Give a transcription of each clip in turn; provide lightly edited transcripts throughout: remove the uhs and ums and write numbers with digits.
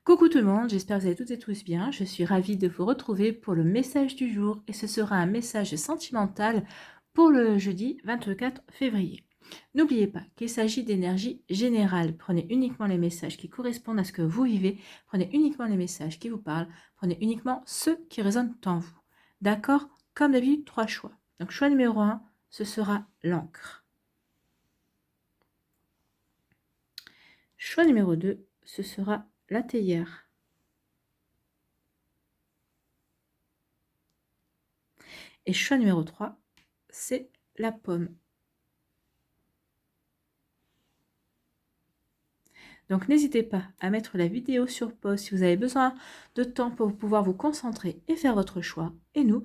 Coucou tout le monde, j'espère que vous allez toutes et tous bien. Je suis ravie de vous retrouver pour le message du jour et ce sera un message sentimental pour le jeudi 24 février. N'oubliez pas qu'il s'agit d'énergie générale. Prenez uniquement les messages qui correspondent à ce que vous vivez, prenez uniquement les messages qui vous parlent, prenez uniquement ceux qui résonnent en vous. D'accord? Comme d'habitude, 3 choix. Donc choix numéro 1, ce sera l'encre. Choix numéro 2, ce sera la théière. Et choix numéro 3, c'est la pomme. Donc n'hésitez pas à mettre la vidéo sur pause si vous avez besoin de temps pour pouvoir vous concentrer et faire votre choix. Et nous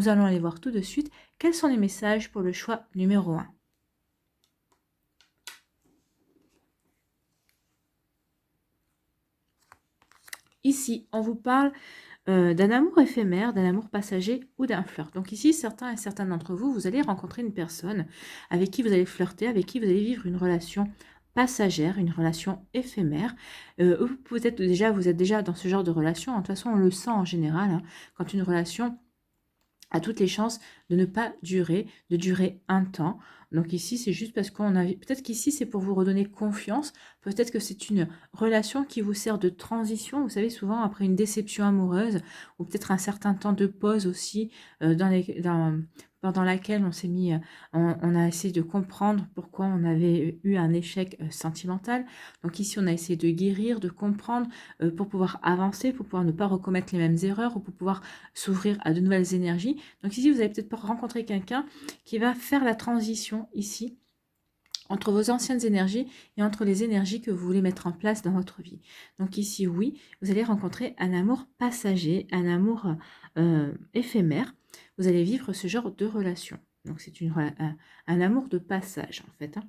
allons aller voir tout de suite quels sont les messages pour le choix numéro 1. Ici, on vous parle d'un amour éphémère, d'un amour passager ou d'un flirt. Donc ici, certains et certaines d'entre vous, vous allez rencontrer une personne avec qui vous allez flirter, avec qui vous allez vivre une relation passagère, une relation éphémère. Ou peut-être déjà, vous êtes déjà dans ce genre de relation. De toute façon, on le sent en général, hein, quand une relation a toutes les chances de ne pas durer, de durer un temps. Donc ici, c'est juste parce qu'on a... Peut-être qu'ici, c'est pour vous redonner confiance. Peut-être que c'est une relation qui vous sert de transition. Vous savez, souvent, après une déception amoureuse, ou peut-être un certain temps de pause aussi, pendant laquelle on s'est mis... on a essayé de comprendre pourquoi on avait eu un échec sentimental. Donc ici, on a essayé de guérir, de comprendre, pour pouvoir avancer, pour pouvoir ne pas recommettre les mêmes erreurs, ou pour pouvoir s'ouvrir à de nouvelles énergies. Donc ici, vous allez peut-être rencontrer quelqu'un qui va faire la transition ici entre vos anciennes énergies et entre les énergies que vous voulez mettre en place dans votre vie. Donc ici, oui, vous allez rencontrer un amour passager, un amour éphémère. Vous allez vivre ce genre de relation. Donc c'est un amour de passage en fait, hein.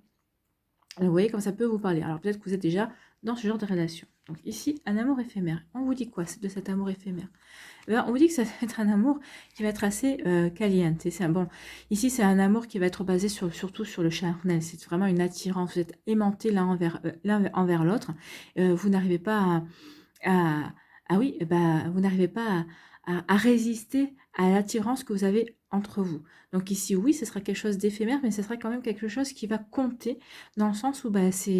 Vous voyez comme ça peut vous parler. Alors peut-être que vous êtes déjà dans ce genre de relation. Donc ici, un amour éphémère. On vous dit quoi de cet amour éphémère? On vous dit que ça va être un amour qui va être assez caliente. Bon, ici, c'est un amour qui va être basé surtout sur le charnel. C'est vraiment une attirance. Vous êtes aimantés l'un envers l'autre. Vous n'arrivez pas oui, bah, vous n'arrivez pas à résister à l'attirance que vous avez entre vous. Donc ici, oui, ce sera quelque chose d'éphémère, mais ce sera quand même quelque chose qui va compter dans le sens où bah, ça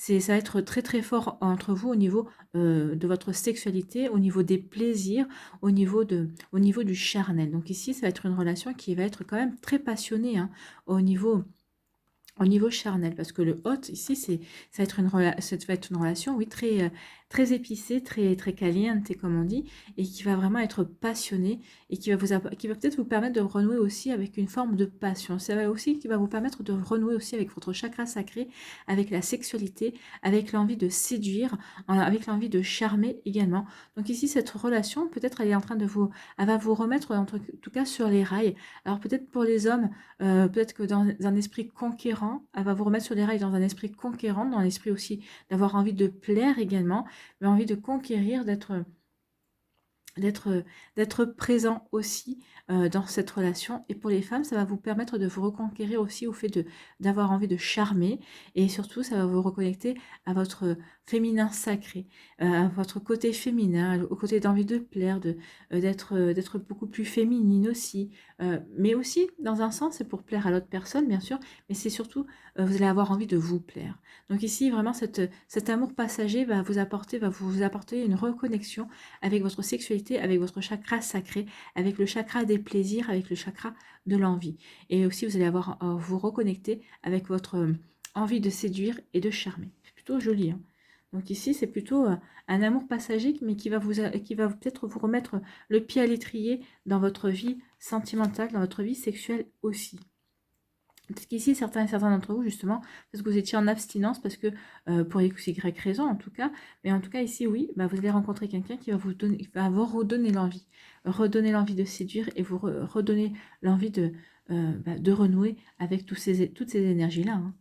va être très très fort entre vous au niveau de votre sexualité, au niveau des plaisirs, au niveau du charnel. Donc ici, ça va être une relation qui va être quand même très passionnée, hein, au niveau charnel, parce que le hot ici, ça va être ça va être une relation, oui, très, très épicée, très, très caliente, comme on dit, et qui va vraiment être passionnée, et qui va peut-être vous permettre de renouer aussi avec une forme de passion. Ça va aussi qui va vous permettre de renouer aussi avec votre chakra sacré, avec la sexualité, avec l'envie de séduire, avec l'envie de charmer également. Donc ici, cette relation, peut-être elle va vous remettre en tout cas sur les rails. Alors peut-être pour les hommes, peut-être que dans un esprit conquérant, elle va vous remettre sur les rails dans un esprit conquérant, dans l'esprit aussi d'avoir envie de plaire également, mais envie de conquérir, d'être présent aussi dans cette relation. Et pour les femmes, ça va vous permettre de vous reconquérir aussi au fait d'avoir envie de charmer, et surtout ça va vous reconnecter à votre féminin sacré, à votre côté féminin, au côté d'envie de plaire, d'être beaucoup plus féminine aussi, mais aussi dans un sens c'est pour plaire à l'autre personne bien sûr, mais c'est surtout vous allez avoir envie de vous plaire. Donc ici vraiment cet amour passager va vous apporter une reconnexion avec votre sexualité, avec votre chakra sacré, avec le chakra des plaisirs, avec le chakra de l'envie. Et aussi, vous allez avoir vous reconnecter avec votre envie de séduire et de charmer. C'est plutôt joli, hein. Donc ici, c'est plutôt un amour passager, mais qui va peut-être vous remettre le pied à l'étrier dans votre vie sentimentale, dans votre vie sexuelle aussi. Parce qu'ici, certains et certains d'entre vous, justement, parce que vous étiez en abstinence, parce que, pour X ou Y raison, en tout cas, mais en tout cas, ici, oui, bah, vous allez rencontrer quelqu'un qui va vous redonner l'envie de séduire et vous redonner l'envie de renouer avec toutes ces énergies-là, hein.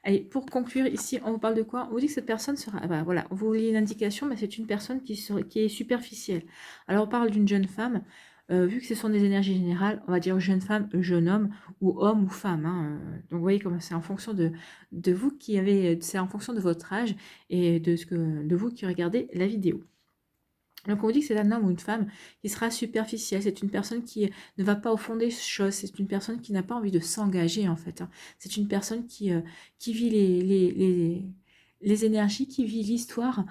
Allez, pour conclure, ici, on vous parle de quoi? On vous dit que cette personne sera, bah, voilà, on vous lit une indication, mais c'est une personne qui est superficielle. Alors, on parle d'une jeune femme, vu que ce sont des énergies générales, on va dire jeune femme, jeune homme, ou homme ou femme, hein. Donc, vous voyez comment c'est en fonction de vous c'est en fonction de votre âge et de vous qui regardez la vidéo. Donc on vous dit que c'est un homme ou une femme qui sera superficielle, c'est une personne qui ne va pas au fond des choses, c'est une personne qui n'a pas envie de s'engager en fait, hein. C'est une personne qui vit les énergies, qui vit l'histoire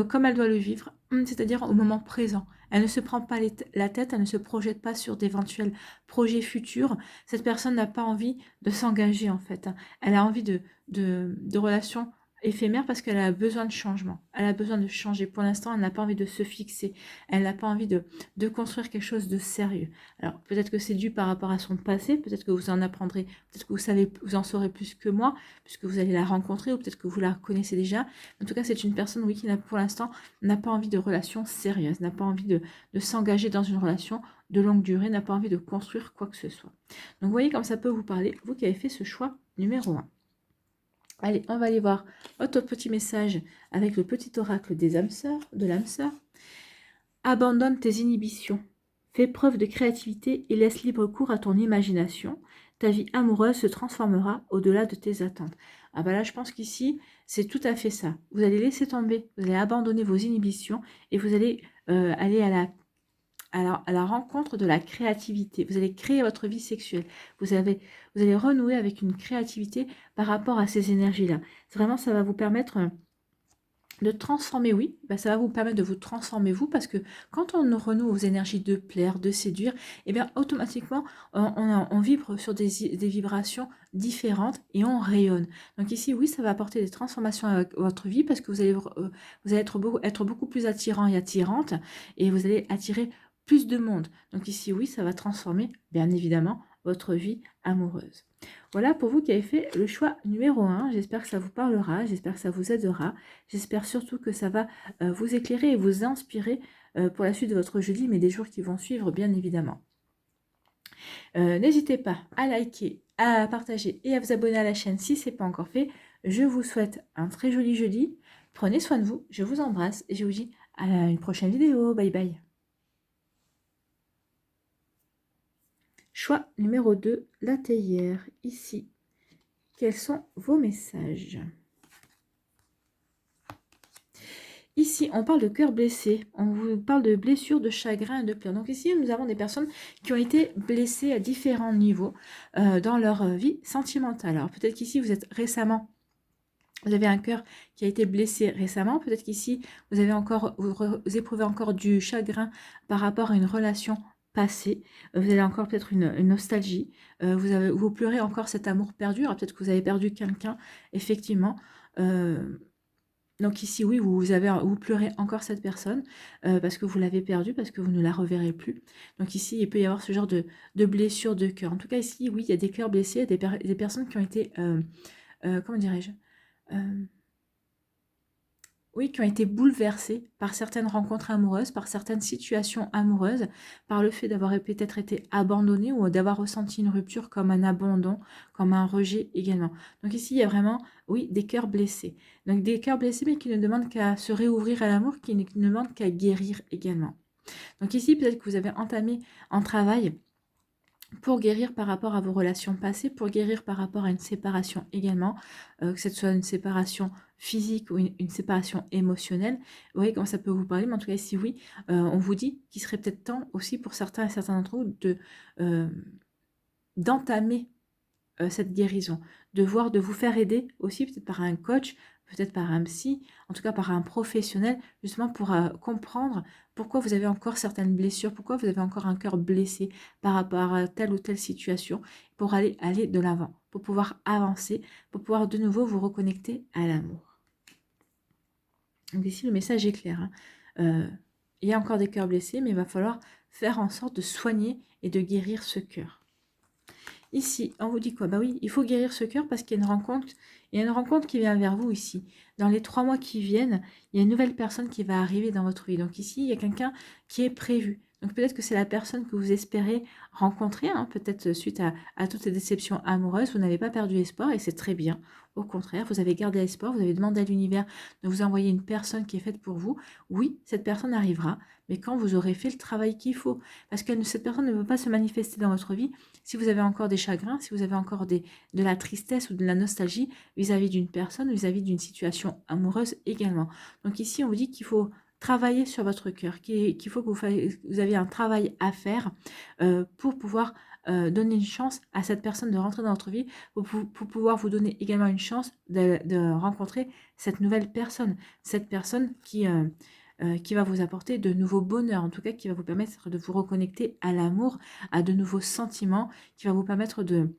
comme elle doit le vivre, c'est-à-dire au moment présent. Elle ne se prend pas la tête, elle ne se projette pas sur d'éventuels projets futurs. Cette personne n'a pas envie de s'engager en fait, hein. Elle a envie de relations éphémère parce qu'elle a besoin de changement. Elle a besoin de changer. Pour l'instant, elle n'a pas envie de se fixer. Elle n'a pas envie de construire quelque chose de sérieux. Alors, peut-être que c'est dû par rapport à son passé. Peut-être que vous en apprendrez. Peut-être que vous en saurez plus que moi, puisque vous allez la rencontrer, ou peut-être que vous la connaissez déjà. En tout cas, c'est une personne, oui, qui pour l'instant n'a pas envie de relations sérieuses, n'a pas envie de s'engager dans une relation de longue durée, n'a pas envie de construire quoi que ce soit. Donc, vous voyez comme ça peut vous parler, vous qui avez fait ce choix numéro 1. Allez, on va aller voir votre petit message avec le petit oracle des âmes sœurs, de l'âme sœur. Abandonne tes inhibitions. Fais preuve de créativité et laisse libre cours à ton imagination. Ta vie amoureuse se transformera au-delà de tes attentes. Ah bah là, je pense qu'ici, c'est tout à fait ça. Vous allez laisser tomber, vous allez abandonner vos inhibitions et vous allez aller à la rencontre de la créativité. Vous allez créer votre vie sexuelle. Vous allez renouer avec une créativité par rapport à ces énergies-là. Vraiment, ça va vous permettre de transformer, oui, ça va vous permettre de vous transformer vous, parce que quand on renoue aux énergies de plaire, de séduire, et bien automatiquement, on vibre sur des vibrations différentes et on rayonne. Donc ici, oui, ça va apporter des transformations à votre vie, parce que vous allez être beaucoup plus attirant et attirante, et vous allez attirer plus de monde. Donc ici, oui, ça va transformer, bien évidemment, votre vie amoureuse. Voilà pour vous qui avez fait le choix numéro 1. J'espère que ça vous parlera, j'espère que ça vous aidera. J'espère surtout que ça va vous éclairer et vous inspirer pour la suite de votre jeudi, mais des jours qui vont suivre, bien évidemment. N'hésitez pas à liker, à partager et à vous abonner à la chaîne si ce n'est pas encore fait. Je vous souhaite un très joli jeudi. Prenez soin de vous, je vous embrasse et je vous dis à une prochaine vidéo. Bye bye. Choix numéro 2, la théière, ici. Quels sont vos messages ? Ici, on parle de cœur blessé, on vous parle de blessures, de chagrin et de pleurs. Donc ici, nous avons des personnes qui ont été blessées à différents niveaux dans leur vie sentimentale. Alors peut-être qu'ici, vous avez un cœur qui a été blessé récemment. Peut-être qu'ici, vous éprouvez encore du chagrin par rapport à une relation passée. Vous avez encore peut-être une nostalgie. Vous pleurez encore cet amour perdu. Alors peut-être que vous avez perdu quelqu'un, effectivement. Donc ici, oui, vous pleurez encore cette personne parce que vous l'avez perdue, parce que vous ne la reverrez plus. Donc ici, il peut y avoir ce genre de blessure de cœur. En tout cas, ici, oui, il y a des cœurs blessés, il y a des personnes qui ont été, comment dirais-je, oui, qui ont été bouleversées par certaines rencontres amoureuses, par certaines situations amoureuses, par le fait d'avoir peut-être été abandonné ou d'avoir ressenti une rupture comme un abandon, comme un rejet également. Donc ici, il y a vraiment, oui, des cœurs blessés. Donc des cœurs blessés, mais qui ne demandent qu'à se réouvrir à l'amour, qui ne demandent qu'à guérir également. Donc ici, peut-être que vous avez entamé un travail pour guérir par rapport à vos relations passées, pour guérir par rapport à une séparation également, que ce soit une séparation physique ou une séparation émotionnelle. Vous voyez comment ça peut vous parler, mais en tout cas ici oui, on vous dit qu'il serait peut-être temps aussi pour certains et certains d'entre vous d'entamer cette guérison, de vous faire aider aussi peut-être par un coach, peut-être par un psy, en tout cas par un professionnel, justement pour comprendre pourquoi vous avez encore certaines blessures, pourquoi vous avez encore un cœur blessé par rapport à telle ou telle situation, pour aller de l'avant, pour pouvoir avancer, pour pouvoir de nouveau vous reconnecter à l'amour. Donc ici, le message est clair, hein. Il y a encore des cœurs blessés, mais il va falloir faire en sorte de soigner et de guérir ce cœur. Ici, on vous dit quoi? Bah oui, il faut guérir ce cœur parce qu'il y a une rencontre qui vient vers vous ici. Dans les 3 mois qui viennent, il y a une nouvelle personne qui va arriver dans votre vie. Donc ici, il y a quelqu'un qui est prévu. Donc peut-être que c'est la personne que vous espérez rencontrer, hein, peut-être suite à toutes ces déceptions amoureuses. Vous n'avez pas perdu espoir et c'est très bien. Au contraire, vous avez gardé espoir, vous avez demandé à l'univers de vous envoyer une personne qui est faite pour vous. Oui, cette personne arrivera, mais quand vous aurez fait le travail qu'il faut. Parce que cette personne ne peut pas se manifester dans votre vie si vous avez encore des chagrins, si vous avez encore de la tristesse ou de la nostalgie vis-à-vis d'une personne, vis-à-vis d'une situation amoureuse également. Donc ici, on vous dit qu'il faut travailler sur votre cœur, qu'il faut que vous avez un travail à faire pour pouvoir donner une chance à cette personne de rentrer dans votre vie, pour pouvoir vous donner également une chance de rencontrer cette nouvelle personne, cette personne qui va vous apporter de nouveaux bonheurs, en tout cas qui va vous permettre de vous reconnecter à l'amour, à de nouveaux sentiments, qui va vous permettre de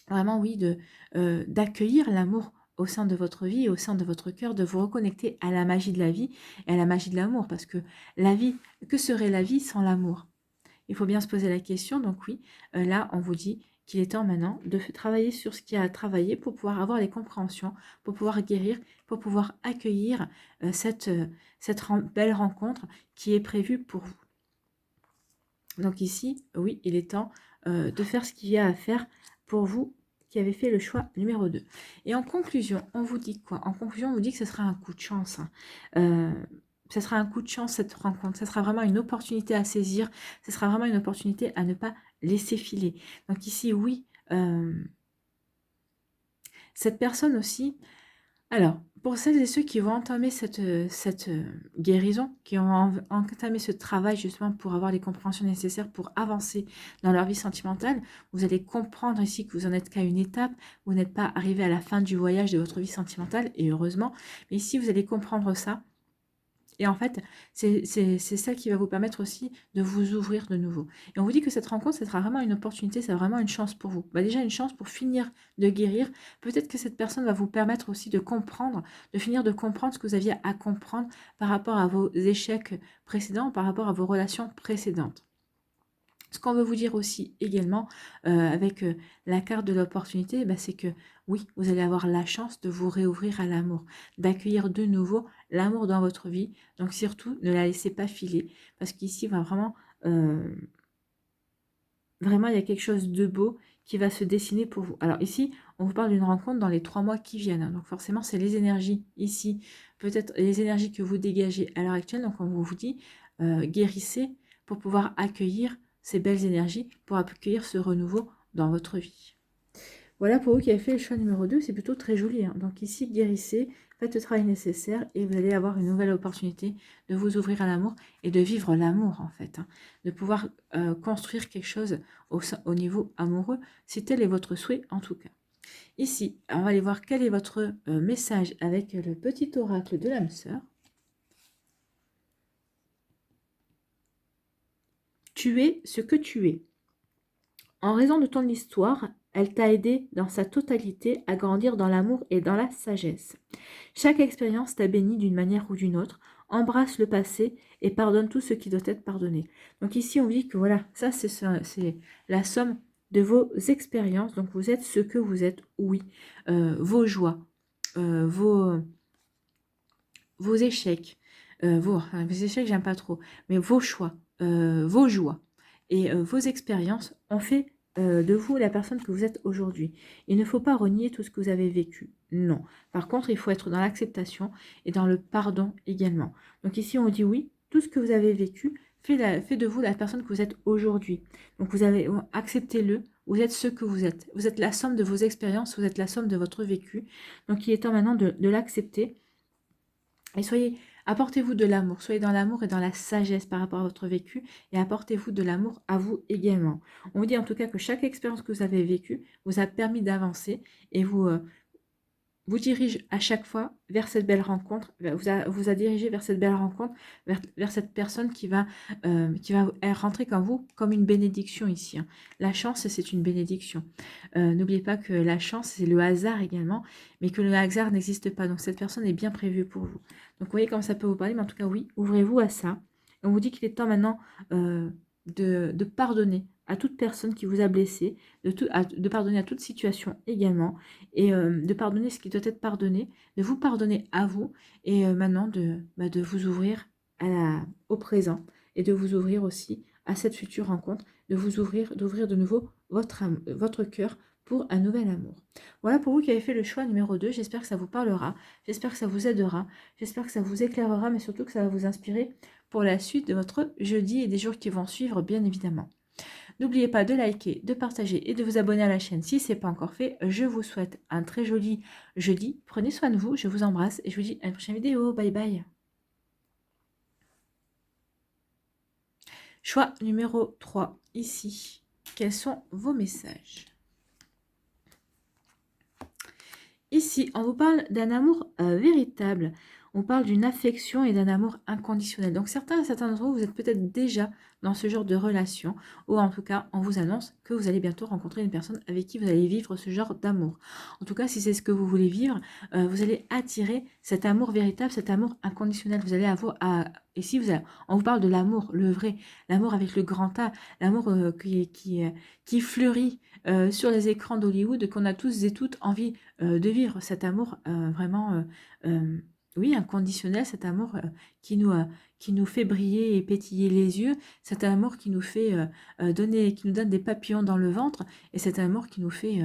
vraiment, oui, d'accueillir l'amour au sein de votre vie, au sein de votre cœur, de vous reconnecter à la magie de la vie et à la magie de l'amour, parce que la vie, que serait la vie sans l'amour? Il faut bien se poser la question. Donc oui, là, on vous dit qu'il est temps maintenant de travailler sur ce qu'il y a à travailler pour pouvoir avoir les compréhensions, pour pouvoir guérir, pour pouvoir accueillir cette belle rencontre qui est prévue pour vous. Donc ici, oui, il est temps de faire ce qu'il y a à faire pour vous qui avez fait le choix numéro 2. Et en conclusion, on vous dit quoi? En conclusion, on vous dit que ce sera un coup de chance. Ce sera un coup de chance, cette rencontre. Ce sera vraiment une opportunité à saisir. Ce sera vraiment une opportunité à ne pas laisser filer. Donc ici, oui, cette personne aussi... Alors, pour celles et ceux qui vont entamer cette guérison, qui ont entamé ce travail justement pour avoir les compréhensions nécessaires pour avancer dans leur vie sentimentale, vous allez comprendre ici que vous en êtes qu'à une étape, vous n'êtes pas arrivé à la fin du voyage de votre vie sentimentale, et heureusement, mais ici vous allez comprendre ça. Et en fait, c'est ça qui va vous permettre aussi de vous ouvrir de nouveau. Et on vous dit que cette rencontre, ce sera vraiment une opportunité, c'est vraiment une chance pour vous. Déjà une chance pour finir de guérir. Peut-être que cette personne va vous permettre aussi de comprendre, de finir de comprendre ce que vous aviez à comprendre par rapport à vos échecs précédents, par rapport à vos relations précédentes. Ce qu'on veut vous dire aussi également avec la carte de l'opportunité, c'est que oui, vous allez avoir la chance de vous réouvrir à l'amour, d'accueillir de nouveau l'amour dans votre vie. Donc surtout, ne la laissez pas filer, parce qu'ici, vraiment, il y a quelque chose de beau qui va se dessiner pour vous. Alors ici, on vous parle d'une rencontre dans les 3 mois qui viennent. Donc forcément, c'est les énergies ici, peut-être les énergies que vous dégagez à l'heure actuelle. Donc on vous dit, guérissez pour pouvoir accueillir ces belles énergies, pour accueillir ce renouveau dans votre vie. Voilà pour vous qui avez fait le choix numéro 2, c'est plutôt très joli. Donc ici, guérissez, faites le travail nécessaire et vous allez avoir une nouvelle opportunité de vous ouvrir à l'amour et de vivre l'amour en fait. De pouvoir construire quelque chose au niveau amoureux, si tel est votre souhait en tout cas. Ici, on va aller voir quel est votre message avec le petit oracle de l'âme sœur. Tu es ce que tu es. En raison de ton histoire, elle t'a aidé dans sa totalité à grandir dans l'amour et dans la sagesse. Chaque expérience t'a béni d'une manière ou d'une autre. Embrasse le passé et pardonne tout ce qui doit être pardonné. Donc ici, on vous dit que voilà, ça c'est la somme de vos expériences. Donc vous êtes ce que vous êtes, oui. Vos joies, vos échecs, vos échecs, j'aime pas trop, mais vos choix, vos joies et vos expériences ont fait de vous la personne que vous êtes aujourd'hui. Il ne faut pas renier tout ce que vous avez vécu, non. Par contre, il faut être dans l'acceptation et dans le pardon également. Donc ici, on dit oui, tout ce que vous avez vécu fait de vous la personne que vous êtes aujourd'hui. Donc vous avez accepté-le, vous êtes ce que vous êtes. Vous êtes la somme de vos expériences, vous êtes la somme de votre vécu. Donc il est temps maintenant de l'accepter. Et apportez-vous de l'amour, soyez dans l'amour et dans la sagesse par rapport à votre vécu et apportez-vous de l'amour à vous également. On vous dit en tout cas que chaque expérience que vous avez vécue vous a permis d'avancer et vous dirige à chaque fois vers cette belle rencontre, vous a dirigé vers cette belle rencontre, vers cette personne qui va rentrer comme vous, comme une bénédiction ici. La chance, c'est une bénédiction. N'oubliez pas que la chance, c'est le hasard également, mais que le hasard n'existe pas. Donc cette personne est bien prévue pour vous. Donc vous voyez comment ça peut vous parler, mais en tout cas, oui, ouvrez-vous à ça. On vous dit qu'il est temps maintenant de pardonner à toute personne qui vous a blessé, de pardonner à toute situation également, et de pardonner ce qui doit être pardonné, de vous pardonner à vous, et maintenant de vous ouvrir au présent, et de vous ouvrir aussi à cette future rencontre, d'ouvrir de nouveau votre cœur pour un nouvel amour. Voilà pour vous qui avez fait le choix numéro 2, j'espère que ça vous parlera, j'espère que ça vous aidera, j'espère que ça vous éclairera, mais surtout que ça va vous inspirer pour la suite de votre jeudi et des jours qui vont suivre, bien évidemment. N'oubliez pas de liker, de partager et de vous abonner à la chaîne si ce n'est pas encore fait. Je vous souhaite un très joli jeudi. Prenez soin de vous, je vous embrasse et je vous dis à une prochaine vidéo. Bye bye. Choix numéro 3, ici. Quels sont vos messages? Ici, on vous parle d'un amour véritable. On parle d'une affection et d'un amour inconditionnel. Donc certains d'entre vous, vous êtes peut-être déjà dans ce genre de relation, ou en tout cas, on vous annonce que vous allez bientôt rencontrer une personne avec qui vous allez vivre ce genre d'amour. En tout cas, si c'est ce que vous voulez vivre, vous allez attirer cet amour véritable, cet amour inconditionnel. Vous allez avoir... ici, on vous parle de l'amour, le vrai, l'amour avec le grand A, l'amour qui fleurit sur les écrans d'Hollywood, qu'on a tous et toutes envie de vivre cet amour vraiment, oui, inconditionnel, cet amour qui nous fait briller et pétiller les yeux, cet amour qui nous fait qui nous donne des papillons dans le ventre, et cet amour qui nous fait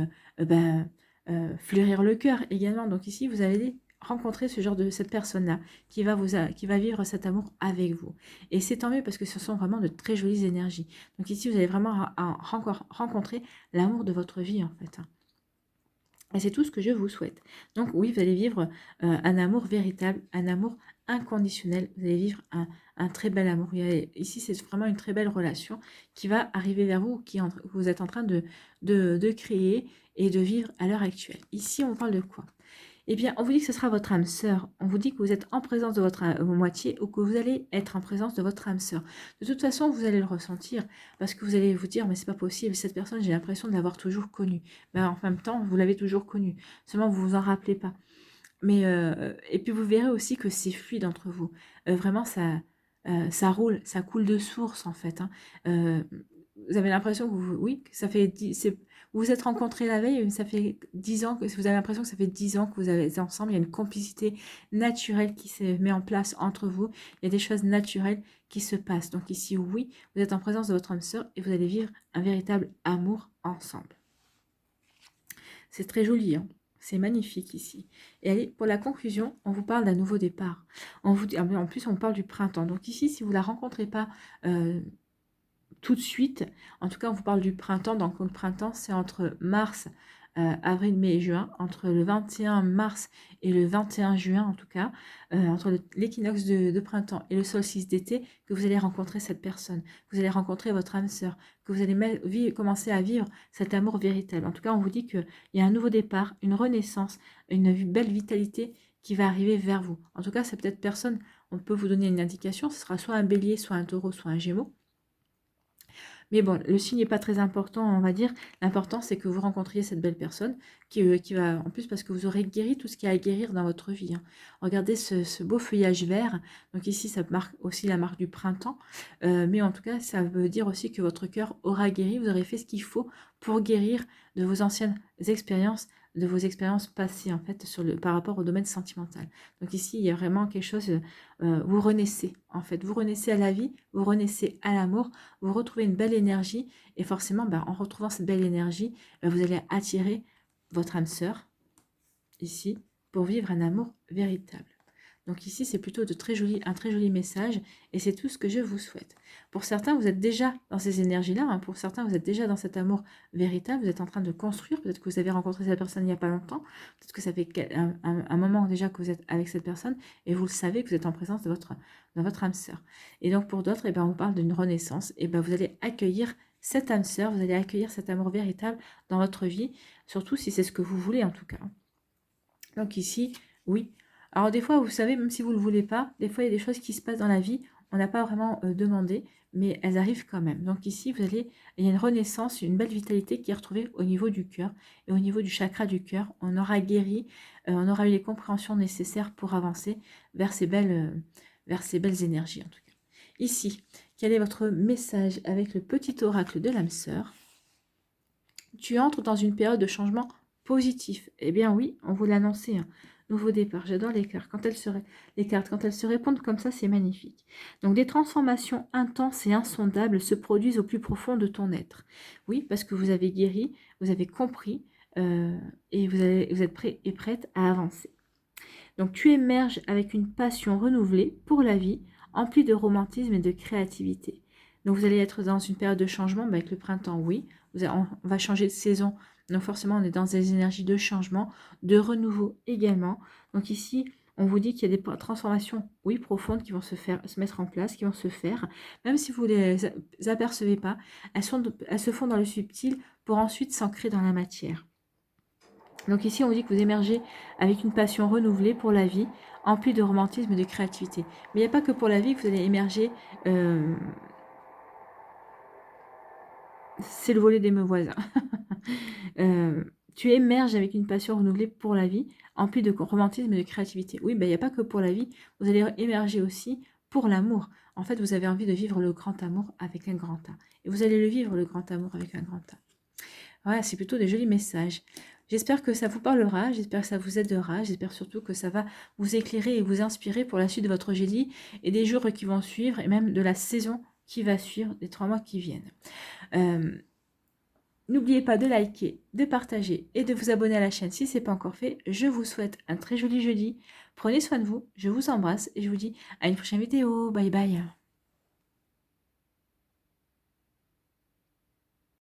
fleurir le cœur également. Donc ici, vous allez rencontrer cette personne-là qui va vivre cet amour avec vous. Et c'est tant mieux parce que ce sont vraiment de très jolies énergies. Donc ici, vous allez vraiment rencontrer l'amour de votre vie en fait. Et c'est tout ce que je vous souhaite. Donc oui, vous allez vivre un amour véritable, un amour inconditionnel. Vous allez vivre un très bel amour. Ici, c'est vraiment une très belle relation qui va arriver vers vous, que vous êtes en train de créer et de vivre à l'heure actuelle. Ici, on parle de quoi? Eh bien, on vous dit que ce sera votre âme sœur. On vous dit que vous êtes en présence de votre moitié ou que vous allez être en présence de votre âme sœur. De toute façon, vous allez le ressentir parce que vous allez vous dire, mais c'est pas possible, cette personne, j'ai l'impression de l'avoir toujours connue. Ben, en même temps, vous l'avez toujours connue. Seulement, vous vous en rappelez pas. Mais, et puis, vous verrez aussi que c'est fluide entre vous. Vraiment, ça roule, ça coule de source, en fait. Hein. Vous avez l'impression que oui, que ça fait... Vous vous êtes rencontrés la veille, ça fait 10 ans, vous avez l'impression que ça fait 10 ans que vous êtes ensemble, il y a une complicité naturelle qui se met en place entre vous, il y a des choses naturelles qui se passent. Donc ici, oui, vous êtes en présence de votre âme sœur et vous allez vivre un véritable amour ensemble. C'est très joli, hein. C'est magnifique ici. Et allez, pour la conclusion, on vous parle d'un nouveau départ. En plus, on parle du printemps. Donc ici, si vous ne la rencontrez pas tout de suite, en tout cas, on vous parle du printemps. Donc le printemps, c'est entre mars, avril, mai et juin, entre le 21 mars et le 21 juin, en tout cas, entre l'équinoxe de printemps et le solstice d'été, que vous allez rencontrer cette personne, que vous allez rencontrer votre âme sœur, que vous allez commencer à vivre cet amour véritable. En tout cas, on vous dit qu'il y a un nouveau départ, une renaissance, une belle vitalité qui va arriver vers vous. En tout cas, cette personne, on peut vous donner une indication, ce sera soit un bélier, soit un taureau, soit un gémeaux. Mais bon, le signe n'est pas très important, on va dire. L'important, c'est que vous rencontriez cette belle personne qui va, en plus, parce que vous aurez guéri tout ce qu'il y a à guérir dans votre vie. Hein. Regardez ce beau feuillage vert. Donc ici, ça marque aussi la marque du printemps. Mais en tout cas, ça veut dire aussi que votre cœur aura guéri. Vous aurez fait ce qu'il faut pour guérir de vos anciennes expériences, de vos expériences passées, en fait, par rapport au domaine sentimental. Donc ici, il y a vraiment quelque chose, vous renaissez, en fait. Vous renaissez à la vie, vous renaissez à l'amour, vous retrouvez une belle énergie, et forcément, en retrouvant cette belle énergie, vous allez attirer votre âme sœur, ici, pour vivre un amour véritable. Donc ici, c'est plutôt un très joli message, et c'est tout ce que je vous souhaite. Pour certains, vous êtes déjà dans ces énergies-là, hein. Pour certains, vous êtes déjà dans cet amour véritable, vous êtes en train de construire, peut-être que vous avez rencontré cette personne il n'y a pas longtemps, peut-être que ça fait un moment déjà que vous êtes avec cette personne, et vous le savez que vous êtes en présence de votre âme sœur. Et donc pour d'autres, on parle d'une renaissance, et vous allez accueillir cette âme sœur, vous allez accueillir cet amour véritable dans votre vie, surtout si c'est ce que vous voulez en tout cas. Donc ici, oui. Alors des fois, vous savez, même si vous ne le voulez pas, des fois il y a des choses qui se passent dans la vie, on n'a pas vraiment demandé, mais elles arrivent quand même. Donc ici, il y a une renaissance, une belle vitalité qui est retrouvée au niveau du cœur et au niveau du chakra du cœur. On aura guéri, on aura eu les compréhensions nécessaires pour avancer vers ces belles énergies en tout cas. Ici, quel est votre message avec le petit oracle de l'âme sœur? Tu entres dans une période de changement positif. Eh bien oui, on vous l'annonçait. Hein. Nouveau départ. J'adore les cartes. Quand elles se répondent comme ça, c'est magnifique. Donc des transformations intenses et insondables se produisent au plus profond de ton être. Oui, parce que vous avez guéri, vous avez compris et vous êtes prêt et prête à avancer. Donc tu émerges avec une passion renouvelée pour la vie, emplie de romantisme et de créativité. Donc vous allez être dans une période de changement, avec le printemps, oui. On va changer de saison, donc forcément on est dans des énergies de changement, de renouveau également. Donc ici, On vous dit qu'il y a des transformations, oui, profondes qui vont se mettre en place, qui vont se faire. Même si vous ne les apercevez pas, elles se font dans le subtil pour ensuite s'ancrer dans la matière. Donc ici, on vous dit que vous émergez avec une passion renouvelée pour la vie, emplie de romantisme et de créativité. Mais il n'y a pas que pour la vie que vous allez émerger. C'est le volet des mecs voisins. Tu émerges avec une passion renouvelée pour la vie, emplie de romantisme et de créativité. Oui, ben, il n'y a pas que pour la vie, vous allez émerger aussi pour l'amour. En fait, vous avez envie de vivre le grand amour avec un grand A. Et vous allez le vivre, le grand amour avec un grand A. Voilà, c'est plutôt des jolis messages. J'espère que ça vous parlera, j'espère que ça vous aidera, j'espère surtout que ça va vous éclairer et vous inspirer pour la suite de votre jeudi et des jours qui vont suivre et même de la saison qui va suivre, des 3 mois qui viennent. N'oubliez pas de liker, de partager et de vous abonner à la chaîne si ce n'est pas encore fait. Je vous souhaite un très joli jeudi. Prenez soin de vous, je vous embrasse et je vous dis à une prochaine vidéo. Bye bye.